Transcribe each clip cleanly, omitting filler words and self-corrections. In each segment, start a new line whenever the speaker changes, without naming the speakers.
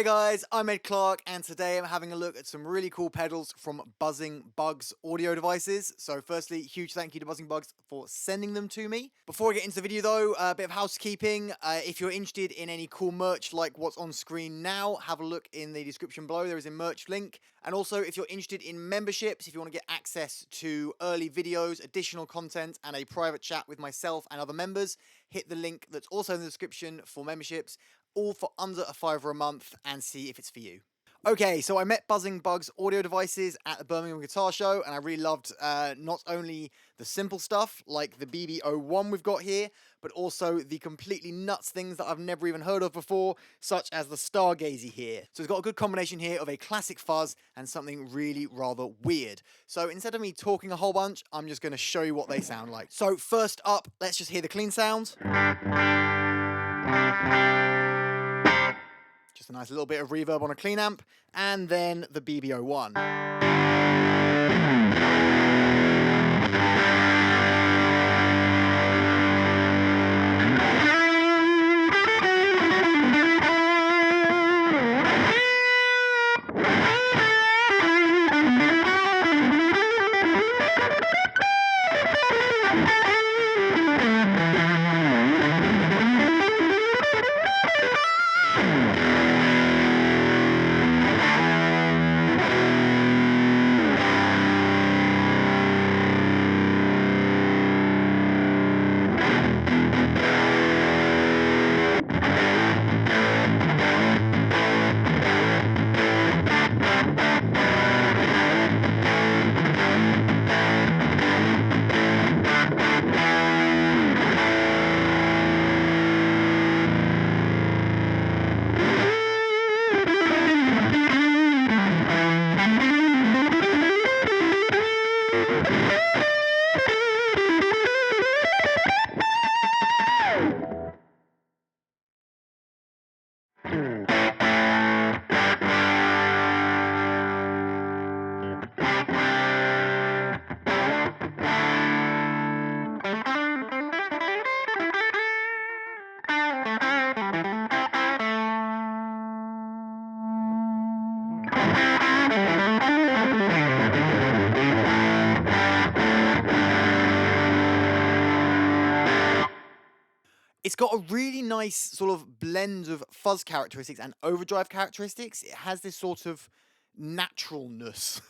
Hey guys, I'm Clarke, and today I'm having a look at some really cool pedals from Buzzing Bugs audio devices. So firstly, huge thank you to Buzzing Bugs for sending them to me. Before I get into the video though, a bit of housekeeping. If you're interested in any cool merch like what's on screen now, have a look in the description below. There is a merch link. And also, if you're interested in memberships, if you want to get access to early videos, additional content, and a private chat with myself and other members, hit the link that's also in the description for memberships, all for under $5 a month, and see if it's for you. Okay, so I met Buzzing Bugs audio devices at the Birmingham Guitar Show, and I really loved not only the simple stuff like the BB01 we've got here, but also the completely nuts things that I've never even heard of before, such as the Stargazy here. So it's got a good combination here of a classic fuzz and something really rather weird. So instead of me talking a whole bunch, I'm just going to show you what they sound like. So first up, let's just hear the clean sound. Just a nice little bit of reverb on a clean amp, and then the BB01. It's got a really nice sort of blend of fuzz characteristics and overdrive characteristics. It has this sort of naturalness.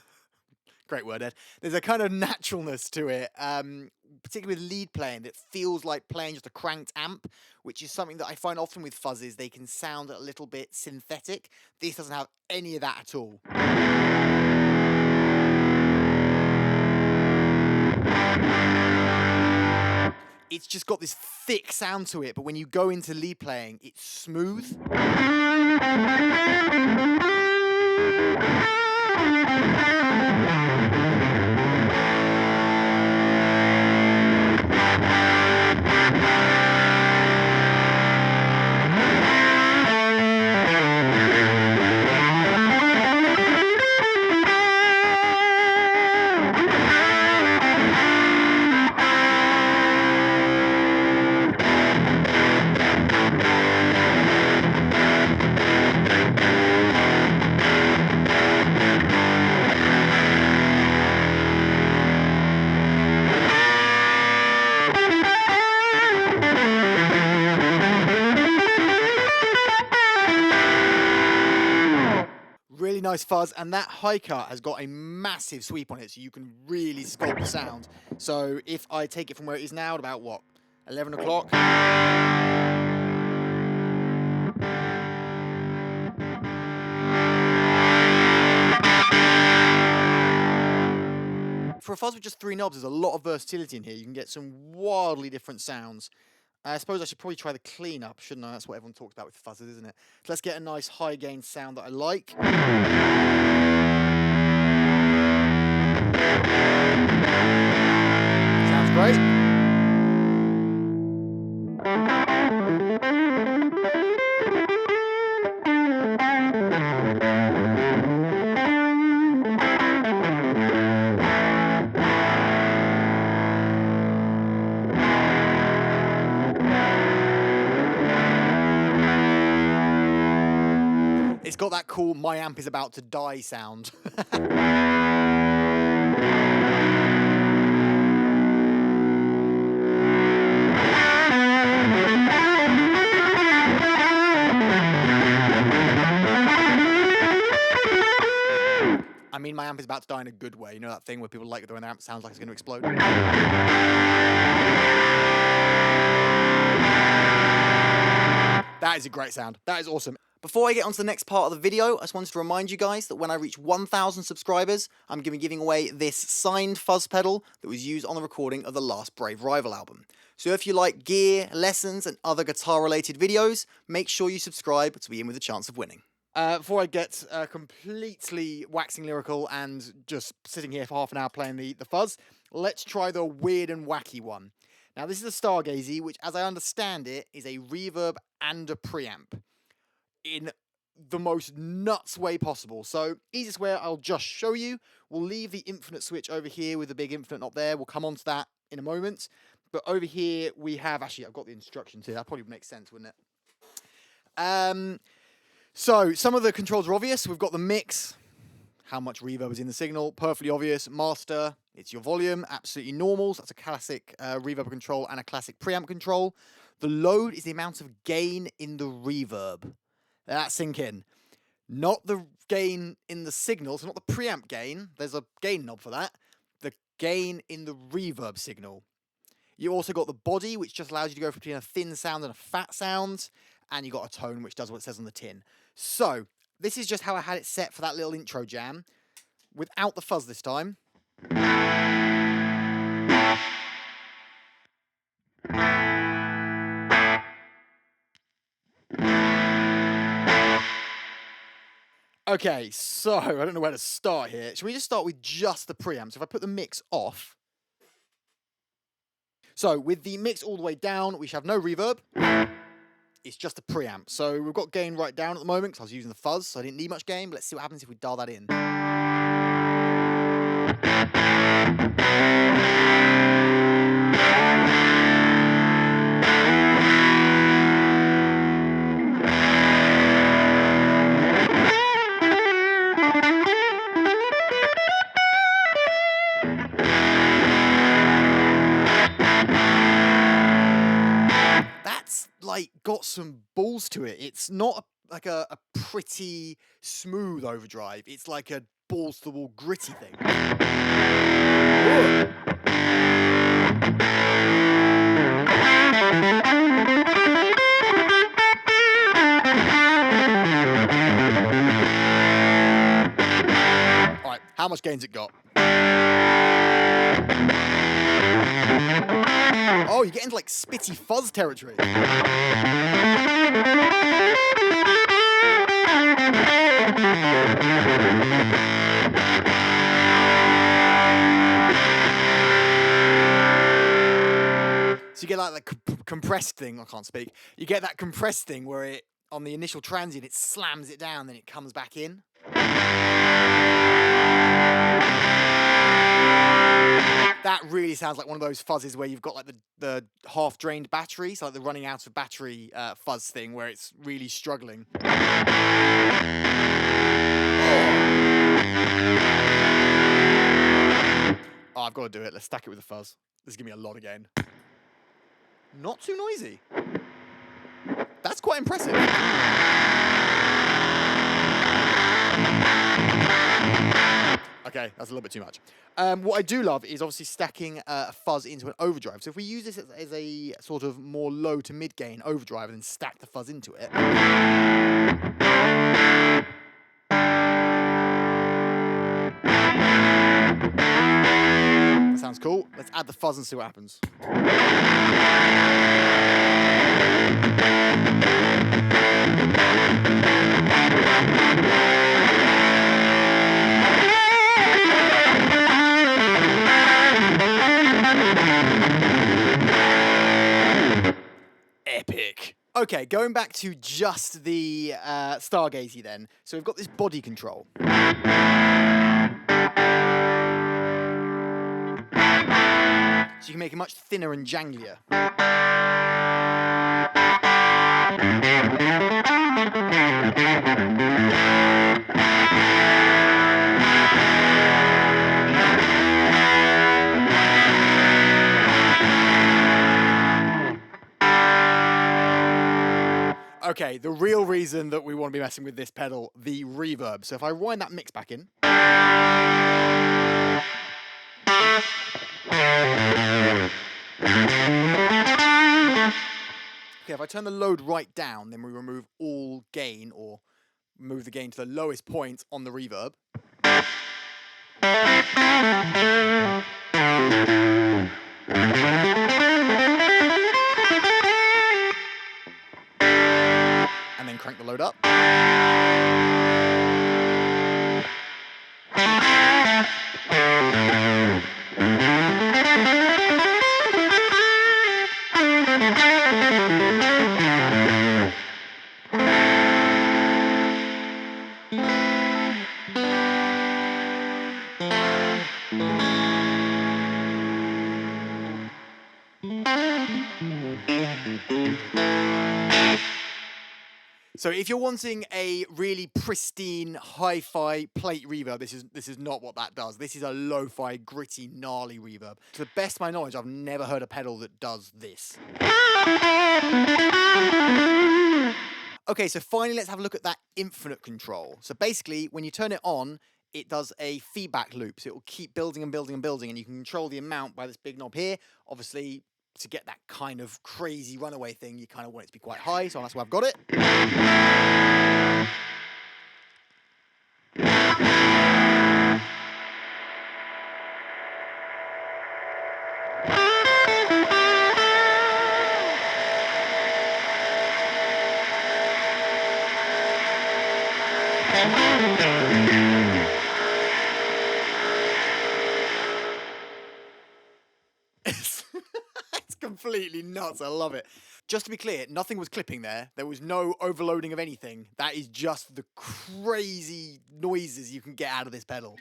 Great word, Ed. There's a kind of naturalness to it, particularly with lead playing, that feels like playing just a cranked amp, which is something that I find often with fuzzes. They can sound a little bit synthetic. This doesn't have any of that at all. It's just got this thick sound to it, but when you go into lead playing, it's smooth. Really nice fuzz, and that high cut has got a massive sweep on it, so you can really sculpt the sound. So if I take it from where it is now at about, what, 11 o'clock? For a fuzz with just 3 knobs, there's a lot of versatility in here. You can get some wildly different sounds. I suppose I should probably try the cleanup, shouldn't I? That's what everyone talks about with fuzzes, isn't it? So let's get a nice high gain sound that I like. Sounds great. got that cool "my amp is about to die" sound. I mean, my amp is about to die in a good way. You know that thing where people like it when their amp sounds like it's going to explode? That is a great sound. That is awesome. Before I get on to the next part of the video, I just wanted to remind you guys that when I reach 1,000 subscribers, I'm going to be giving away this signed fuzz pedal that was used on the recording of the last Brave Rival album. So if you like gear, lessons, and other guitar-related videos, make sure you subscribe to be in with a chance of winning. Before I get completely waxing lyrical and just sitting here for half an hour playing the fuzz, let's try the weird and wacky one. Now, this is a Stargazy, which, as I understand it, is a reverb and a preamp in the most nuts way possible. So, easiest way, I'll just show you. We'll leave the infinite switch over here with the big infinite knob there. We'll come on to that in a moment. But over here, we have... Actually, I've got the instructions here. That probably would make sense, wouldn't it? So, some of the controls are obvious. We've got the mix, how much reverb is in the signal, perfectly obvious. Master, it's your volume, absolutely normal. So that's a classic reverb control and a classic preamp control. The load is the amount of gain in the reverb. Let that sink in. Not the gain in the signal, so not the preamp gain. There's a gain knob for that. The gain in the reverb signal. You also got the body, which just allows you to go between a thin sound and a fat sound. And you got a tone, which does what it says on the tin. So, this is just how I had it set for that little intro jam. Without the fuzz this time. Okay, so, I don't know where to start here. Should we just start with just the preamp? So if I put the mix off. So, with the mix all the way down, we should have no reverb. It's just a preamp. So we've got gain right down at the moment because I was using the fuzz, so I didn't need much gain. But let's see what happens if we dial that in. Like got some balls to it. It's not like a pretty smooth overdrive. It's like a balls to the wall gritty thing. Whoa. All right, how much gain's it got? Oh, you get into like spitty fuzz territory. So you get like the compressed thing. I can't speak. You get that compressed thing where it, on the initial transient, it slams it down, then it comes back in. That really sounds like one of those fuzzes where you've got like the half-drained battery, so like the running out of battery fuzz thing where it's really struggling. Oh, I've got to do it. Let's stack it with the fuzz. This is giving me a lot of gain. Not too noisy. That's quite impressive. Okay, that's a little bit too much. What I do love is obviously stacking a fuzz into an overdrive. So if we use this as a sort of more low to mid gain overdrive and then stack the fuzz into it. That sounds cool. Let's add the fuzz and see what happens. Epic. Okay, going back to just the Stargazy then. So we've got this body control. So you can make it much thinner and janglier. Okay, the real reason that we want to be messing with this pedal, the reverb. So if I wind that mix back in. Okay, if I turn the load right down, then we remove all gain, or move the gain to the lowest point on the reverb. And then crank the load up. So if you're wanting a really pristine hi-fi plate reverb, this is not what that does. This is a lo-fi, gritty, gnarly reverb. To the best of my knowledge, I've never heard a pedal that does this. Okay, so finally let's have a look at that infinite control. So basically, when you turn it on, it does a feedback loop. So it will keep building and building and building, and you can control the amount by this big knob here. Obviously, to get that kind of crazy runaway thing, you kind of want it to be quite high, so that's why I've got it. It's completely nuts. I love it. Just to be clear, nothing was clipping there. There was no overloading of anything. That is just the crazy noises you can get out of this pedal.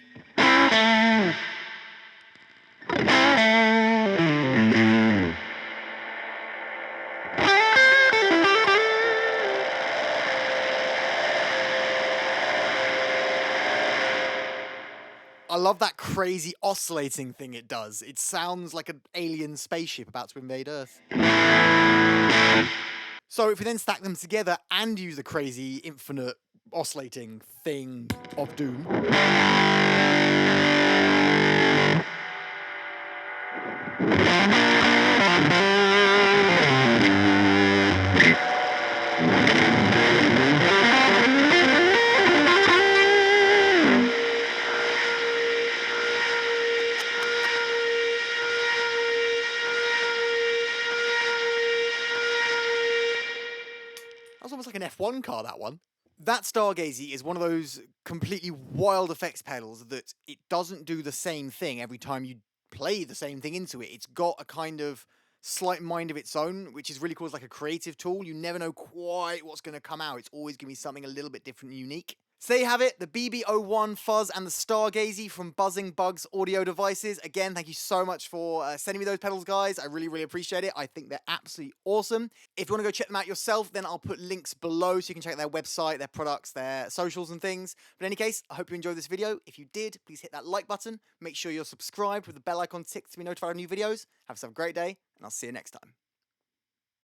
I love that crazy oscillating thing it does. It sounds like an alien spaceship about to invade Earth. So if we then stack them together and use the crazy infinite oscillating thing of doom. That was almost like an F1 car, that one. That Stargazy is one of those completely wild effects pedals that it doesn't do the same thing every time you play the same thing into it. It's got a kind of slight mind of its own, which is really cool as like a creative tool. You never know quite what's going to come out. It's always going to be something a little bit different and unique. So there you have it, the BB01 Fuzz and the Stargazy from Buzzing Bugs Audio Devices. Again, thank you so much for sending me those pedals, guys. I really, really appreciate it. I think they're absolutely awesome. If you want to go check them out yourself, then I'll put links below so you can check out their website, their products, their socials and things. But in any case, I hope you enjoyed this video. If you did, please hit that like button. Make sure you're subscribed with the bell icon ticked to be notified of new videos. Have yourself a great day, and I'll see you next time.